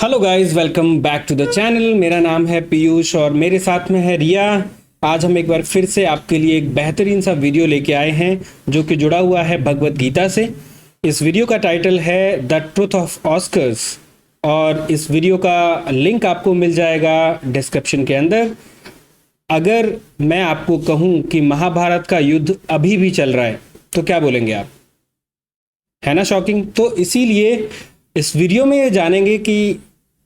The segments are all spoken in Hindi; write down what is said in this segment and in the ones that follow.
Hello guys, welcome back to the channel. मेरा नाम है पीयूष और मेरे साथ में है रिया। आज हम एक बार फिर से आपके लिए एक बेहतरीन सा वीडियो लेके आए हैं जो कि जुड़ा हुआ है भगवत गीता से। इस वीडियो का टाइटल है द ट्रुथ ऑफ ऑस्कर्स और इस वीडियो का लिंक आपको मिल जाएगा डिस्क्रिप्शन के अंदर। अगर मैं आपको कहूँ कि महाभारत का युद्ध अभी भी चल रहा है तो क्या बोलेंगे आप? है ना शॉकिंग। तो इसीलिए इस वीडियो में ये जानेंगे कि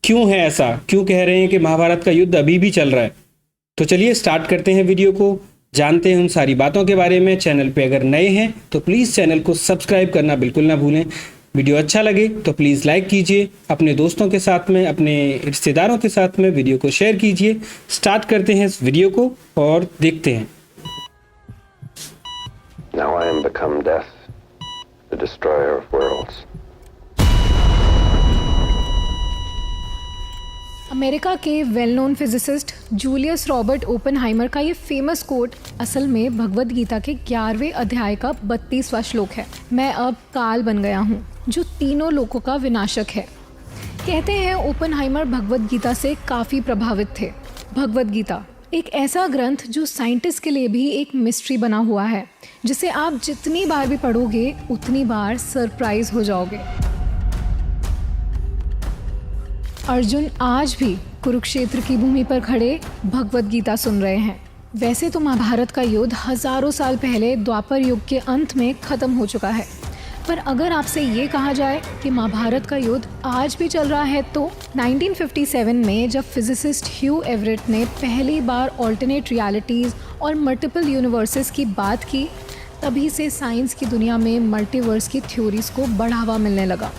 क्यों है ऐसा, क्यों कह रहे हैं कि महाभारत का युद्ध अभी भी चल रहा है। तो चलिए स्टार्ट करते हैं वीडियो को, जानते हैं उन सारी बातों के बारे में। चैनल पे अगर नए हैं तो प्लीज़ चैनल को सब्सक्राइब करना बिल्कुल ना भूलें। वीडियो अच्छा लगे तो प्लीज़ लाइक कीजिए, अपने दोस्तों के साथ में, अपने रिश्तेदारों के साथ में वीडियो को शेयर कीजिए। स्टार्ट करते हैं इस वीडियो को और देखते हैं। Now I am become death, the destroyer of worlds. America के well known physicist Julius Robert Oppenheimer का ये फेमस कोट असल में भगवत गीता के 11वें अध्याय का 32वां श्लोक है। मैं अब काल बन गया हूँ जो तीनों लोकों का विनाशक है। कहते हैं ओपेनहाइमर भगवत गीता से काफ़ी प्रभावित थे। भगवत गीता एक ऐसा ग्रंथ जो साइंटिस्ट के लिए भी एक मिस्ट्री बना हुआ है, जिसे आप जितनी बार भी पढ़ोगे उतनी बार सरप्राइज हो जाओगे। अर्जुन आज भी कुरुक्षेत्र की भूमि पर खड़े भगवत गीता सुन रहे हैं। वैसे तो महाभारत का युद्ध हजारों साल पहले द्वापर युग के अंत में खत्म हो चुका है, पर अगर आपसे ये कहा जाए कि महाभारत का युद्ध आज भी चल रहा है तो 1957 में जब फिजिसिस्ट ह्यू एवरेट ने पहली बार ऑल्टरनेट रियलिटीज़ और मल्टीपल यूनिवर्सेस की बात की, तभी से साइंस की दुनिया में मल्टीवर्स की थ्योरीज को बढ़ावा मिलने लगा।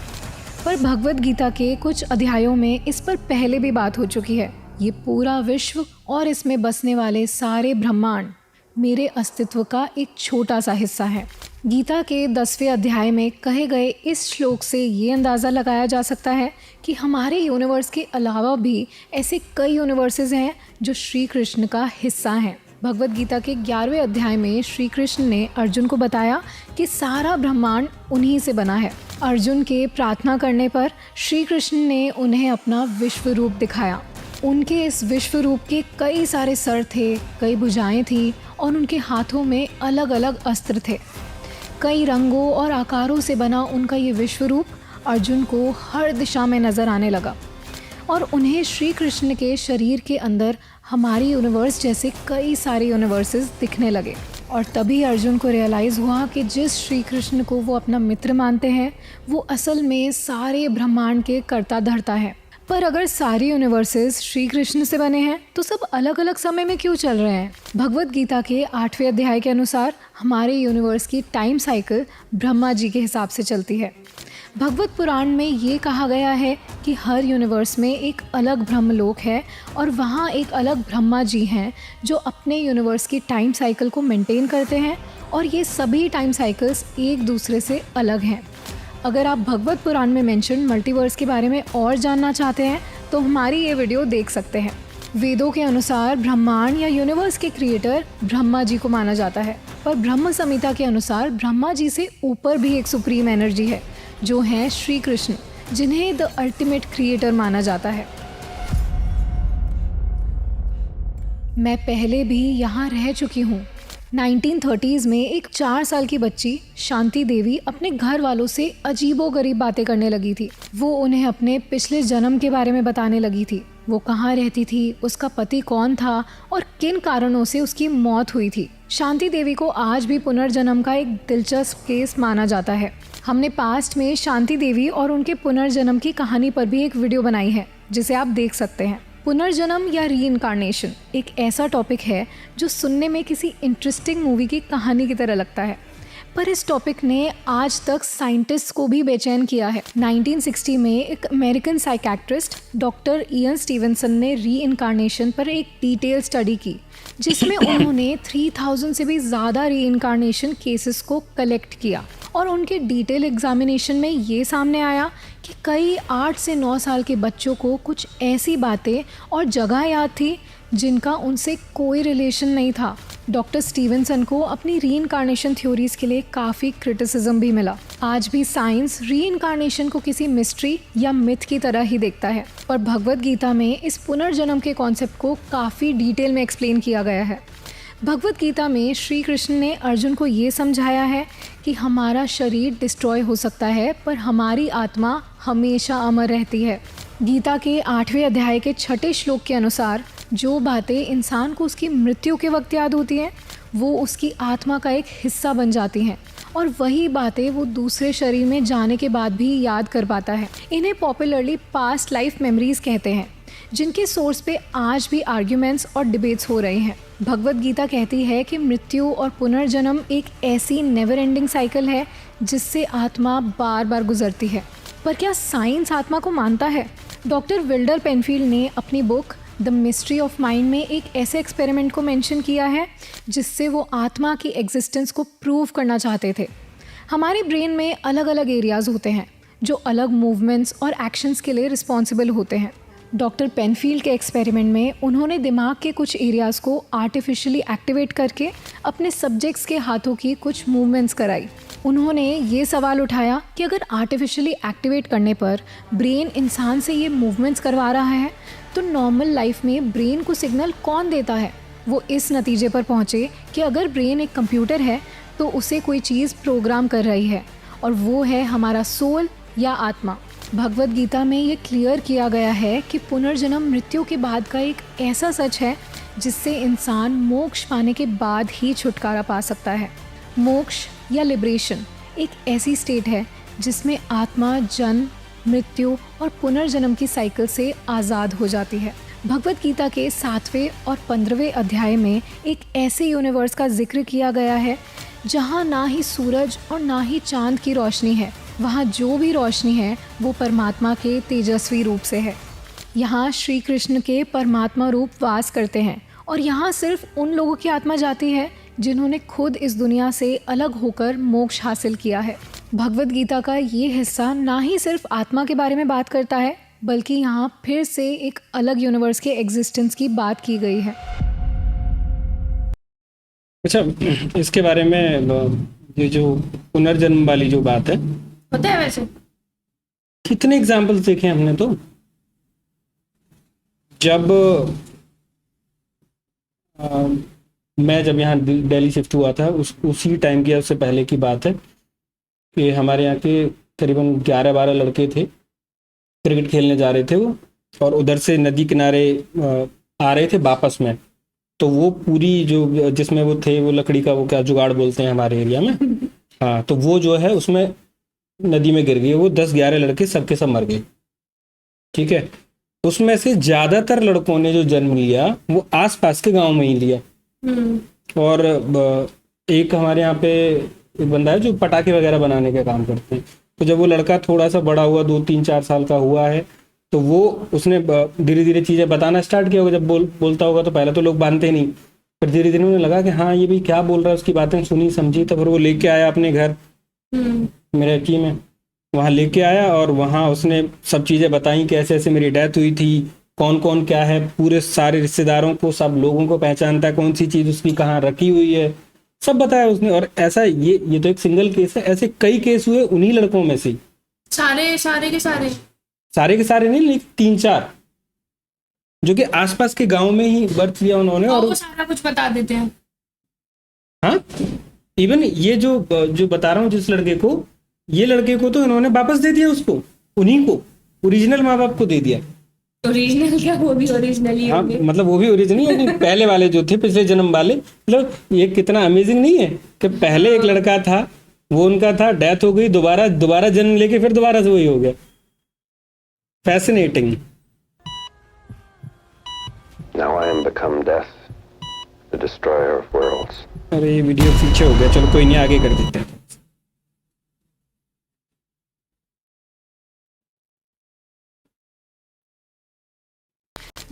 पर भगवत गीता के कुछ अध्यायों में इस पर पहले भी बात हो चुकी है। ये पूरा विश्व और इसमें बसने वाले सारे ब्रह्मांड मेरे अस्तित्व का एक छोटा सा हिस्सा है। गीता के 10वें अध्याय में कहे गए इस श्लोक से ये अंदाज़ा लगाया जा सकता है कि हमारे यूनिवर्स के अलावा भी ऐसे कई यूनिवर्सेस हैं जो श्री कृष्ण का हिस्सा हैं। भगवत गीता के 11वें अध्याय में श्री कृष्ण ने अर्जुन को बताया कि सारा ब्रह्मांड उन्हीं से बना है। अर्जुन के प्रार्थना करने पर श्री कृष्ण ने उन्हें अपना विश्व रूप दिखाया। उनके इस विश्व रूप के कई सारे सर थे, कई भुजाएं थी और उनके हाथों में अलग अलग अस्त्र थे। कई रंगों और आकारों से बना उनका ये विश्व रूप अर्जुन को हर दिशा में नज़र आने लगा और उन्हें श्री कृष्ण के शरीर के अंदर हमारी यूनिवर्स जैसे कई सारे यूनिवर्सेस दिखने लगे। और तभी अर्जुन को रियलाइज़ हुआ कि जिस श्री कृष्ण को वो अपना मित्र मानते हैं वो असल में सारे ब्रह्मांड के कर्ता धर्ता है। पर अगर सारे यूनिवर्सेस श्री कृष्ण से बने हैं तो सब अलग अलग समय में क्यों चल रहे हैं? भगवत गीता के 8वें अध्याय के अनुसार हमारे यूनिवर्स की टाइम साइकिल ब्रह्मा जी के हिसाब से चलती है। भगवत पुराण में ये कहा गया है कि हर यूनिवर्स में एक अलग ब्रह्मलोक है और वहाँ एक अलग ब्रह्मा जी हैं जो अपने यूनिवर्स की टाइम साइकिल को मेंटेन करते हैं और ये सभी टाइम साइकिल्स एक दूसरे से अलग हैं। अगर आप भगवत पुराण में मेंशन मल्टीवर्स के बारे में और जानना चाहते हैं तो हमारी ये वीडियो देख सकते हैं। वेदों के अनुसार ब्रह्मांड या यूनिवर्स के क्रिएटर ब्रह्मा जी को माना जाता है, पर ब्रह्म संहिता के अनुसार ब्रह्मा जी से ऊपर भी एक सुप्रीम एनर्जी है जो हैं श्री कृष्ण, जिन्हें द अल्टीमेट क्रिएटर माना जाता है। मैं पहले भी यहाँ रह चुकी हूँ। 1930s में एक 4 साल की बच्ची शांति देवी अपने घर वालों से अजीबोगरीब बातें करने लगी थी। वो उन्हें अपने पिछले जन्म के बारे में बताने लगी थी। वो कहाँ रहती थी, उसका पति कौन था और किन कारणों से उसकी मौत हुई थी। शांति देवी को आज भी पुनर्जन्म का एक दिलचस्प केस माना जाता है। हमने पास्ट में शांति देवी और उनके पुनर्जन्म की कहानी पर भी एक वीडियो बनाई है जिसे आप देख सकते हैं। पुनर्जन्म या रीइंकार्नेशन एक ऐसा टॉपिक है जो सुनने में किसी इंटरेस्टिंग मूवी की कहानी की तरह लगता है, पर इस टॉपिक ने आज तक साइंटिस्ट को भी बेचैन किया है। 1960 में एक American psychiatrist doctor Ian Stevenson ने रीइंकार्नेशन पर एक डिटेल स्टडी की, जिसमें उन्होंने 3000 से भी ज़्यादा रीइंकार्नेशन केसेस को कलेक्ट किया और उनके डिटेल एग्जामिनेशन में ये सामने आया कि कई 8 से 9 साल के बच्चों को कुछ ऐसी बातें और जगह याद थी जिनका उनसे कोई रिलेशन नहीं था। डॉक्टर स्टीवेंसन को अपनी रीइंकार्नेशन थ्योरीज के लिए काफ़ी क्रिटिसिज्म भी मिला। आज भी साइंस रीइंकार्नेशन को किसी मिस्ट्री या मिथ की तरह ही देखता है, और भगवद गीता में इस पुनर्जन्म के कॉन्सेप्ट को काफ़ी डिटेल में एक्सप्लेन किया गया है। भगवद गीता में श्री कृष्ण ने अर्जुन को ये समझाया है कि हमारा शरीर डिस्ट्रॉय हो सकता है पर हमारी आत्मा हमेशा अमर रहती है। गीता के 8वें अध्याय के 6ठे श्लोक के अनुसार जो बातें इंसान को उसकी मृत्यु के वक्त याद होती हैं वो उसकी आत्मा का एक हिस्सा बन जाती हैं, और वही बातें वो दूसरे शरीर में जाने के बाद भी याद कर पाता है। इन्हें पॉपुलरली पास्ट लाइफ मेमोरीज कहते हैं, जिनके सोर्स पे आज भी आर्ग्यूमेंट्स और डिबेट्स हो रहे हैं। भगवद गीता कहती है कि मृत्यु और पुनर्जन्म एक ऐसी नेवर एंडिंग साइकिल है जिससे आत्मा बार बार गुजरती है। पर क्या साइंस आत्मा को मानता है? डॉक्टर विल्डर पेनफील्ड ने अपनी book the mystery of mind में एक ऐसे एक्सपेरिमेंट को मेंशन किया है जिससे वो आत्मा की एग्जिस्टेंस को प्रूव करना चाहते थे। हमारे ब्रेन में अलग अलग एरियाज़ होते हैं जो अलग मूवमेंट्स और एक्शंस के लिए रिस्पॉन्सिबल होते हैं। डॉक्टर पेनफील्ड के एक्सपेरिमेंट में उन्होंने दिमाग के कुछ एरियाज़ को आर्टिफिशियली एक्टिवेट करके अपने सब्जेक्ट्स के हाथों की कुछ मूवमेंट्स कराई। उन्होंने ये सवाल उठाया कि अगर आर्टिफिशियली एक्टिवेट करने पर ब्रेन इंसान से ये मूवमेंट्स करवा रहा है तो नॉर्मल लाइफ में ब्रेन को सिग्नल कौन देता है। वो इस नतीजे पर पहुँचे कि अगर ब्रेन एक कंप्यूटर है तो उसे कोई चीज़ प्रोग्राम कर रही है, और वो है हमारा सोल या आत्मा। भगवद गीता में ये क्लियर किया गया है कि पुनर्जन्म मृत्यु के बाद का एक ऐसा सच है जिससे इंसान मोक्ष पाने के बाद ही छुटकारा पा सकता है। मोक्ष या लिबरेशन एक ऐसी स्टेट है जिसमें आत्मा जन्म, मृत्यु और पुनर्जन्म की साइकिल से आज़ाद हो जाती है। भगवद गीता के 7वें और 15वें अध्याय में एक ऐसे यूनिवर्स का जिक्र किया गया है जहाँ ना ही सूरज और ना ही चांद की रोशनी है। वहाँ जो भी रोशनी है वो परमात्मा के तेजस्वी रूप से है। यहाँ श्री कृष्ण के परमात्मा रूप वास करते हैं, और यहाँ सिर्फ उन लोगों की आत्मा जाती है जिन्होंने खुद इस दुनिया से अलग होकर मोक्ष हासिल किया है। भगवद गीता का ये हिस्सा ना ही सिर्फ आत्मा के बारे में बात करता है बल्कि यहाँ फिर से एक अलग यूनिवर्स के एग्जिस्टेंस की बात की गई है। अच्छा, इसके बारे में ये जो पुनर्जन्म वाली जो बात है पता है वैसे कितने एग्जाम्पल्स देखे हमने। तो जब मैं जब यहाँ दिल्ली शिफ्ट हुआ था उसी टाइम की, उससे पहले की बात है कि हमारे यहाँ के करीबन 11-12 लड़के थे, क्रिकेट खेलने जा रहे थे वो, और उधर से नदी किनारे आ रहे थे वापस में। तो वो पूरी जो जिसमें वो थे वो लकड़ी का वो क्या जुगाड़ बोलते हैं हमारे एरिया में, हाँ, तो वो जो है उसमें नदी में गिर गई। वो 10-11 लड़के सबके सब मर गए। ठीक है, उसमें से ज़्यादातर लड़कों ने जो जन्म लिया वो आसपास के गांव में ही लिया। और एक हमारे यहाँ पे एक बंदा है जो पटाखे वगैरह बनाने का काम करते हैं। तो जब वो लड़का थोड़ा सा बड़ा हुआ, 2-3-4 साल का हुआ है, तो वो उसने धीरे धीरे चीज़ें बताना स्टार्ट किया होगा। जब बोलता होगा तो पहले तो लोग मानते नहीं, फिर धीरे धीरे उन्हें लगा कि हाँ ये भी क्या बोल रहा है, उसकी बातें सुनी समझी। तो फिर वो लेके आया अपने घर मेरठी में, वहाँ लेके आया और वहाँ उसने सब चीज़ें बताई कि ऐसे ऐसे मेरी डेथ हुई थी, कौन कौन क्या है, पूरे सारे रिश्तेदारों को, सब लोगों को पहचानता है, कौन सी चीज़ उसकी कहाँ रखी हुई है, सब बताया उसने। और ऐसा ये तो एक सिंगल केस है, ऐसे कई केस हुए उन्हीं लड़कों में से। सारे के सारे नहीं, लेकिन 3-4 जो कि आसपास के गांव में ही बर्थ लिया उन्होंने, और वो सारा कुछ बता देते हैं। हाँ, इवन ये जो बता रहा हूँ जिस लड़के को, ये लड़के को तो इन्होंने वापस दे दिया उसको, उन्हीं को, ओरिजिनल माँ बाप को दे दिया। ओरिजिनल क्या, वो भी ओरिजिनल ही हाँ, होंगे। मतलब वो भी ओरिजिनल पहले वाले जो थे, पिछले जन्म वाले। मतलब ये कितना अमेजिंग नहीं है कि पहले एक लड़का था, वो उनका था, डेथ हो गई, दोबारा जन्म लेके फिर दोबारा से वही हो गया। Fascinating. Now I am become death, the destroyer of worlds. अरे ये वीडियो पीछे हो गया, चलो कोई नहीं, आगे कर देते हैं।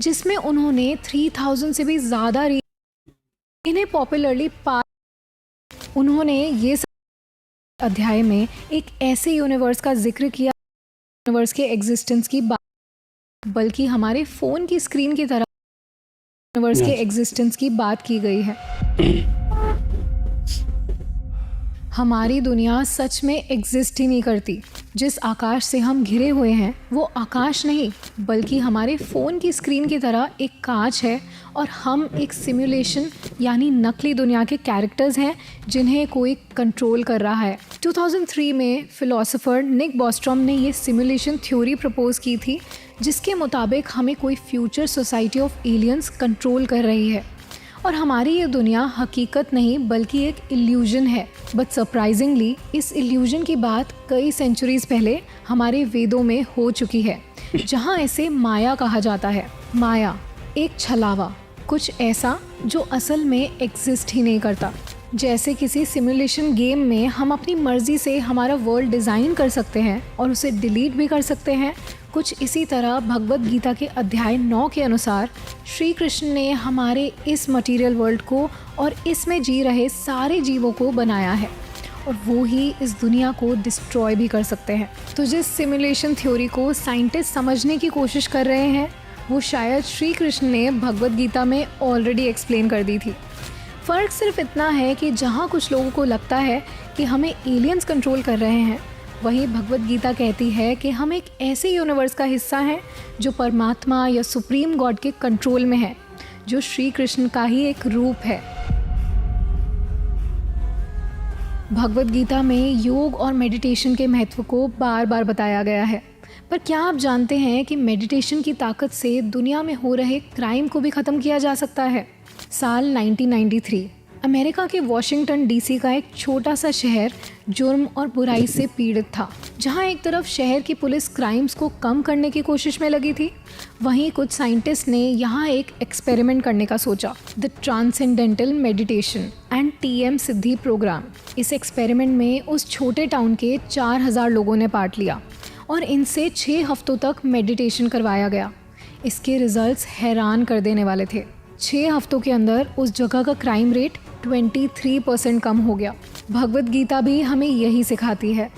जिसमें उन्होंने 3000 से भी ज़्यादा इन्हें पॉपुलरली उन्होंने ये अध्याय में एक ऐसे यूनिवर्स का जिक्र किया, यूनिवर्स के एग्जिस्टेंस की बात, बल्कि हमारे फ़ोन की स्क्रीन की तरह यूनिवर्स के एग्जिस्टेंस की बात की गई है। हमारी दुनिया सच में एग्जिस्ट ही नहीं करती। जिस आकाश से हम घिरे हुए हैं वो आकाश नहीं, बल्कि हमारे फ़ोन की स्क्रीन की तरह एक कांच है, और हम एक सिमुलेशन यानी नकली दुनिया के कैरेक्टर्स हैं जिन्हें कोई कंट्रोल कर रहा है। 2003 में फिलोसोफर निक बॉस्ट्रॉम ने ये सिमुलेशन थ्योरी प्रपोज की थी, जिसके मुताबिक हमें कोई future society of aliens control कर रही है, और हमारी ये दुनिया हकीकत नहीं बल्कि एक इल्यूजन है। बट सरप्राइजिंगली इस इल्यूजन की बात कई सेंचुरीज पहले हमारे वेदों में हो चुकी है, जहाँ इसे माया कहा जाता है। माया एक छलावा, कुछ ऐसा जो असल में एग्जिस्ट ही नहीं करता। जैसे किसी सिमुलेशन गेम में हम अपनी मर्जी से हमारा वर्ल्ड डिज़ाइन कर सकते हैं और उसे डिलीट भी कर सकते हैं, कुछ इसी तरह भगवद गीता के अध्याय 9 के अनुसार श्री कृष्ण ने हमारे इस मटेरियल वर्ल्ड को और इसमें जी रहे सारे जीवों को बनाया है, और वो ही इस दुनिया को डिस्ट्रॉय भी कर सकते हैं। तो जिस सिमुलेशन थ्योरी को साइंटिस्ट समझने की कोशिश कर रहे हैं, वो शायद श्री कृष्ण ने भगवद गीता में ऑलरेडी एक्सप्लेन कर दी थी। फ़र्क सिर्फ इतना है कि जहाँ कुछ लोगों को लगता है कि हमें एलियंस कंट्रोल कर रहे हैं, वहीं भगवद गीता कहती है कि हम एक ऐसे यूनिवर्स का हिस्सा हैं जो परमात्मा या सुप्रीम गॉड के कंट्रोल में है, जो श्री कृष्ण का ही एक रूप है। भगवद गीता में योग और मेडिटेशन के महत्व को बार बार बताया गया है, पर क्या आप जानते हैं कि मेडिटेशन की ताकत से दुनिया में हो रहे क्राइम को भी ख़त्म किया जा सकता है? साल 1993 अमेरिका के वॉशिंगटन डीसी का एक छोटा सा शहर जुर्म और बुराई से पीड़ित था। जहां एक तरफ शहर की पुलिस क्राइम्स को कम करने की कोशिश में लगी थी, वहीं कुछ साइंटिस्ट ने यहां एक एक्सपेरिमेंट करने का सोचा, the transcendental meditation and TM Siddhi programme. इस एक्सपेरिमेंट में उस छोटे टाउन के 4000 लोगों ने पार्ट लिया और इनसे 6 हफ्तों तक मेडिटेशन करवाया गया। इसके रिजल्ट्स हैरान कर देने वाले थे। 6 हफ्तों के अंदर उस जगह का क्राइम रेट 23% कम हो गया। भगवद गीता भी हमें यही सिखाती है।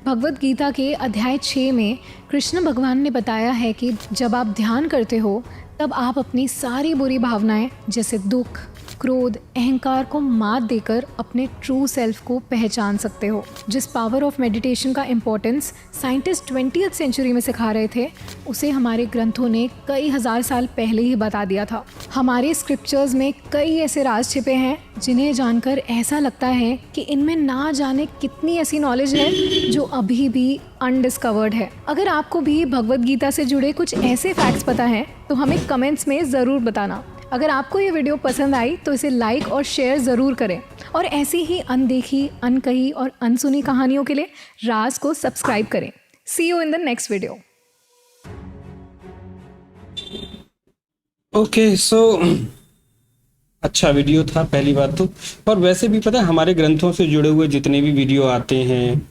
भगवद गीता के अध्याय 6 में कृष्ण भगवान ने बताया है कि जब आप ध्यान करते हो तब आप अपनी सारी बुरी भावनाएं जैसे दुख, क्रोध, अहंकार को मात देकर अपने ट्रू सेल्फ को पहचान सकते हो। जिस पावर ऑफ मेडिटेशन का इम्पोर्टेंस साइंटिस्ट 20th सेंचुरी में सिखा रहे थे, उसे हमारे ग्रंथों ने कई हजार साल पहले ही बता दिया था। हमारे स्क्रिप्चर्स में कई ऐसे राज छिपे हैं जिन्हें जानकर ऐसा लगता है कि इनमें ना जाने कितनी ऐसी नॉलेज है जो अभी भी अनडिस्कवर्ड है। अगर आपको भी भगवद गीता से जुड़े कुछ ऐसे फैक्ट्स पता हैं तो हमें कमेंट्स में ज़रूर बताना। अगर आपको ये वीडियो पसंद आई तो इसे लाइक और शेयर ज़रूर करें, और ऐसी ही अनदेखी, अनकही और अनसुनी कहानियों के लिए राज को सब्सक्राइब करें। See you in the next video. Okay, so अच्छा वीडियो था पहली बात तो। और वैसे भी पता है, हमारे ग्रंथों से जुड़े हुए जितने भी वीडियो आते हैं,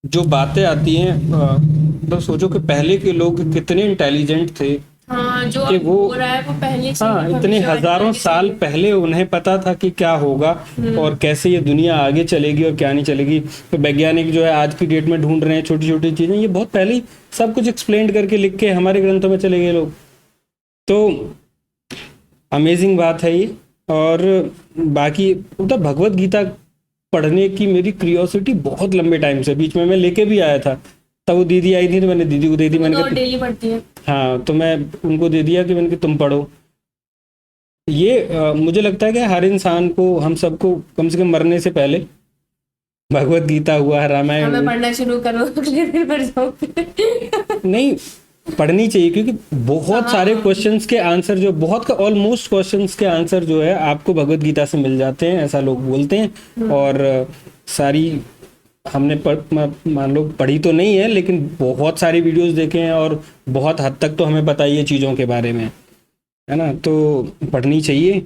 जो बातें आती हैं, तो सोचो कि पहले के लोग कितने इंटेलिजेंट थे। हाँ, जो कि वो हो रहा है वो पहले से हाँ, इतने हजारों साल पहले उन्हें पता था कि क्या होगा और कैसे ये दुनिया आगे चलेगी और क्या नहीं चलेगी। तो वैज्ञानिक जो है आज की डेट में ढूंढ रहे हैं छोटी छोटी चीजें, ये बहुत पहले ही सब कुछ एक्सप्लेन करके लिख के हमारे ग्रंथों में चले गए लोग। तो अमेजिंग बात है ये। और बाकी मतलब भगवद गीता पढ़ने की मेरी क्यूरियोसिटी बहुत लंबे टाइम से, बीच में मैं लेके भी आया था, तब वो दीदी आई थी तो मैंने दीदी को दे दी। मैंने तो कहा डेली पढ़ती है। हाँ, तो मैं उनको दे दिया कि मैंने कहा तुम पढ़ो। ये मुझे लगता है कि हर इंसान को, हम सबको कम से कम मरने से पहले भगवद गीता हुआ, रामायण हमें पढ़ना शुरू करो, अगले दिन पढ़ जाओ। नहीं पढ़नी चाहिए, क्योंकि बहुत सारे क्वेश्चंस के आंसर, जो बहुत का ऑलमोस्ट क्वेश्चंस के आंसर जो है आपको भगवद गीता से मिल जाते हैं, ऐसा लोग बोलते हैं। और सारी हमने मान लो पढ़ी तो नहीं है, लेकिन बहुत सारी वीडियोस देखे हैं और बहुत हद तक तो हमें पता ही है चीज़ों के बारे में, है ना। तो पढ़नी चाहिए।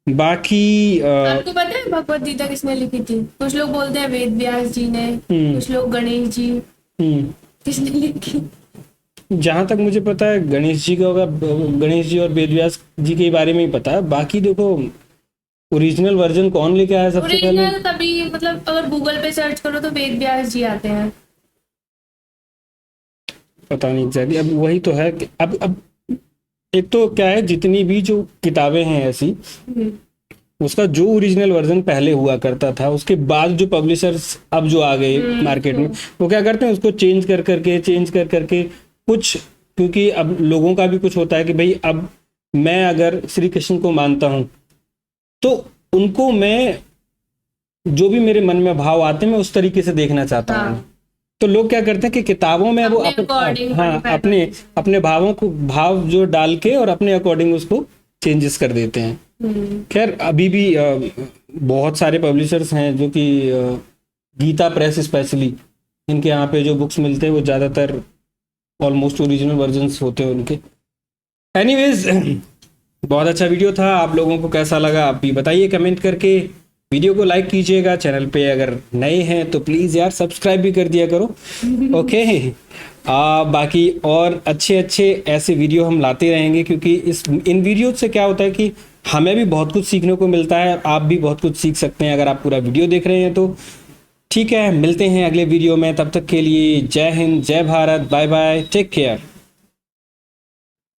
बाकी आपको पता है भगवद गीता किसने लिखी थी? कुछ लोग बोलते हैं वेद व्यास जी ने, कुछ लोग गणेश जी। किसने लिखी? जहाँ तक मुझे पता है गणेश जी का होगा, गणेश जी और वेद व्यास जी के बारे में ही पता है। बाकी देखो ओरिजिनल वर्जन कौन लेके आया सबसे पहले? ओरिजिनल कभी मतलब अगर गूगल पे सर्च करो तो वेद व्यास जी आते हैं। पता नहीं एग्जैक्टली, अब वही तो है कि अब एक तो क्या है, जितनी भी जो किताबें हैं ऐसी, उसका जो ओरिजिनल वर्जन पहले हुआ करता था, उसके बाद जो पब्लिशर्स अब जो आ गए मार्केट में, वो क्या करते हैं, उसको चेंज कर करके कुछ, क्योंकि अब लोगों का भी कुछ होता है कि भाई अब मैं अगर श्री कृष्ण को मानता हूँ तो उनको मैं, जो भी मेरे मन में भाव आते हैं मैं उस तरीके से देखना चाहता हूँ। तो लोग क्या करते हैं कि किताबों में वो अपने भावों को, भाव जो डाल के और अपने अकॉर्डिंग उसको चेंजेस कर देते हैं। खैर अभी भी बहुत सारे पब्लिशर्स हैं जो कि गीता प्रेस स्पेशली, इनके यहाँ पे जो बुक्स मिलते हैं वो ज़्यादातर ऑलमोस्ट ओरिजिनल वर्जन्स होते हैं उनके। एनीवेज, बहुत अच्छा वीडियो था, आप लोगों को कैसा लगा आप भी बताइए कमेंट करके। वीडियो को लाइक कीजिएगा, चैनल पे अगर नए हैं तो प्लीज़ यार सब्सक्राइब भी कर दिया करो। ओके, बाकी और अच्छे ऐसे वीडियो हम लाते रहेंगे, क्योंकि इन वीडियो से क्या होता है कि हमें भी बहुत कुछ सीखने को मिलता है, आप भी बहुत कुछ सीख सकते हैं अगर आप पूरा वीडियो देख रहे हैं तो। ठीक है, मिलते हैं अगले वीडियो में, तब तक के लिए जय हिंद, जय Bharat, bye bye, take care.